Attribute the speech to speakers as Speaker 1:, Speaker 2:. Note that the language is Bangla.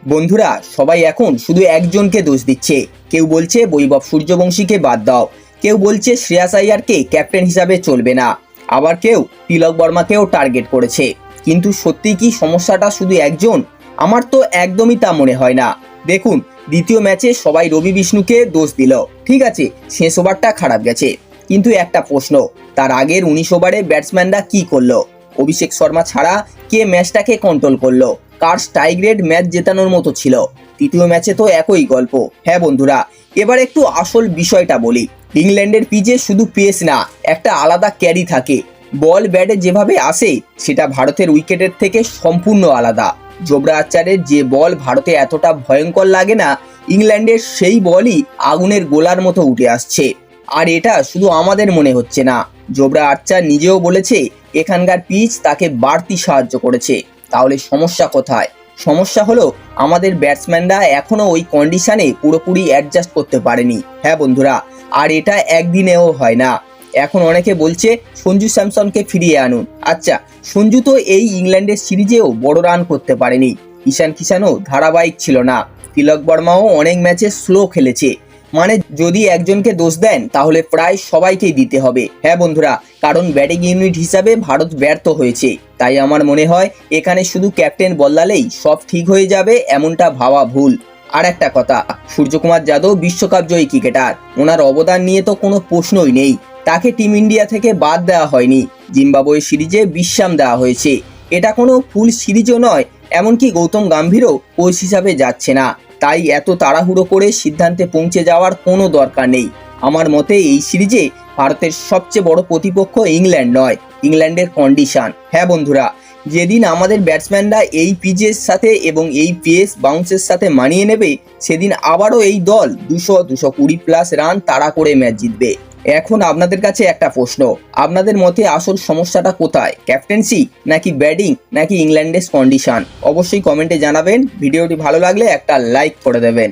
Speaker 1: বন্ধুরা সবাই এখন শুধু একজনকে দোষ দিচ্ছে। কেউ বলছে বৈভব সূর্যবংশীকে বাদ দাও, কেউ বলছে শ্রেয়াস আইয়ারকে ক্যাপ্টেন হিসাবে চলবে না, আবার কেউ তিলক বর্মাকেও টার্গেট করেছে। কিন্তু সত্যি কি সমস্যাটা শুধু একজন? আমার তো একদমই তা মনে হয় না। দেখুন, দ্বিতীয় ম্যাচে সবাই রবি বিষ্ণুকে দোষ দিল, ঠিক আছে, শেষ ওভারটা খারাপ গেছে। কিন্তু একটা প্রশ্ন, তার আগের 19 ওভারে ব্যাটসম্যানরা কি করলো? অভিষেক শর্মা ছাড়া কে ম্যাচটাকে কন্ট্রোল করলো? কার স্ট্রাইক রেট ম্যাচ জেতানোর মতো ছিল? তৃতীয় ম্যাচে তো একই গল্প। হ্যাঁ বন্ধুরা, এবার একটু আসল বিষয়টা বলি। ইংল্যান্ডের পিচে শুধু পেস না, একটা আলাদা ক্যারি থাকে। বল ব্যাটে যেভাবে আসে সেটা ভারতের উইকেটের থেকে সম্পূর্ণ আলাদা। জোবরা আর্চারের যে বল ভারতে এতটা ভয়ঙ্কর লাগে না, ইংল্যান্ডের সেই বলই আগুনের গোলার মতো উঠে আসছে। আর এটা শুধু আমাদের মনে হচ্ছে না, জোবরা আর্চার নিজেও বলেছে এখানকার পিচ তাকে বাড়তি সাহায্য করেছে। তাহলে সমস্যা কোথায়? সমস্যা হলো আমাদের ব্যাটসম্যানরা এখনো ওই কন্ডিশনে পুরোপুরি অ্যাডজাস্ট করতে পারেনি। হ্যাঁ বন্ধুরা, আর এটা একদিনেও হয় না। এখন অনেকে বলছে সঞ্জু স্যামসনকে ফিরিয়ে আনুন। আচ্ছা, সঞ্জু তো এই ইংল্যান্ডের সিরিজেও বড় রান করতে পারেনি। ঈশান কিষানও ধারাবাহিক ছিল না। তিলক বর্মাও অনেক ম্যাচে স্লো খেলেছে। মানে যদি একজনকে দোষ দেন তাহলে প্রায় সবাইকেই দিতে হবে। হ্যাঁ বন্ধুরা, কারণ ব্যাটিং ইউনিট হিসাবে ভারত ব্যর্থ হয়েছে। তাই আমার মনে হয় এখানে শুধু ক্যাপ্টেন বদলালেই সব ঠিক হয়ে যাবে, এমনটা ভাবা ভুল। আর একটা কথা, সূর্যকুমার যাদব বিশ্বকাপ জয়ী ক্রিকেটার, ওনার অবদান নিয়ে তো কোনো প্রশ্নই নেই। তাকে টিম ইন্ডিয়া থেকে বাদ দেওয়া হয়নি, জিম্বাবুয়ে সিরিজে বিশ্রাম দেওয়া হয়েছে। এটা কোনো ফুল সিরিজও নয়, এমনকি গৌতম গম্ভীরও কোচ হিসাবে যাচ্ছে না। তাই এত তাড়াহুড়ো করে সিদ্ধান্তে পৌঁছে যাওয়ার কোনো দরকার নেই। আমার মতে এই সিরিজে ভারতের সবচেয়ে বড় প্রতিপক্ষ ইংল্যান্ড নয়, ইংল্যান্ডের কন্ডিশন। হ্যাঁ বন্ধুরা, যেদিন আমাদের ব্যাটসম্যানরা এই পিচের সাথে এবং এই পেস বাউন্সের সাথে মানিয়ে নেবে, সেদিন আবারও এই দল 200-220 প্লাস রান তাড়া করে ম্যাচ জিতবে। এখন আপনাদের কাছে একটা প্রশ্ন, আপনাদের মতে আসল সমস্যাটা কোথায়? ক্যাপ্টেন্সি, নাকি ব্যাটিং, নাকি ইংল্যান্ডের কন্ডিশন? অবশ্যই কমেন্টে জানাবেন। ভিডিওটি ভালো লাগলে একটা লাইক করে দেবেন।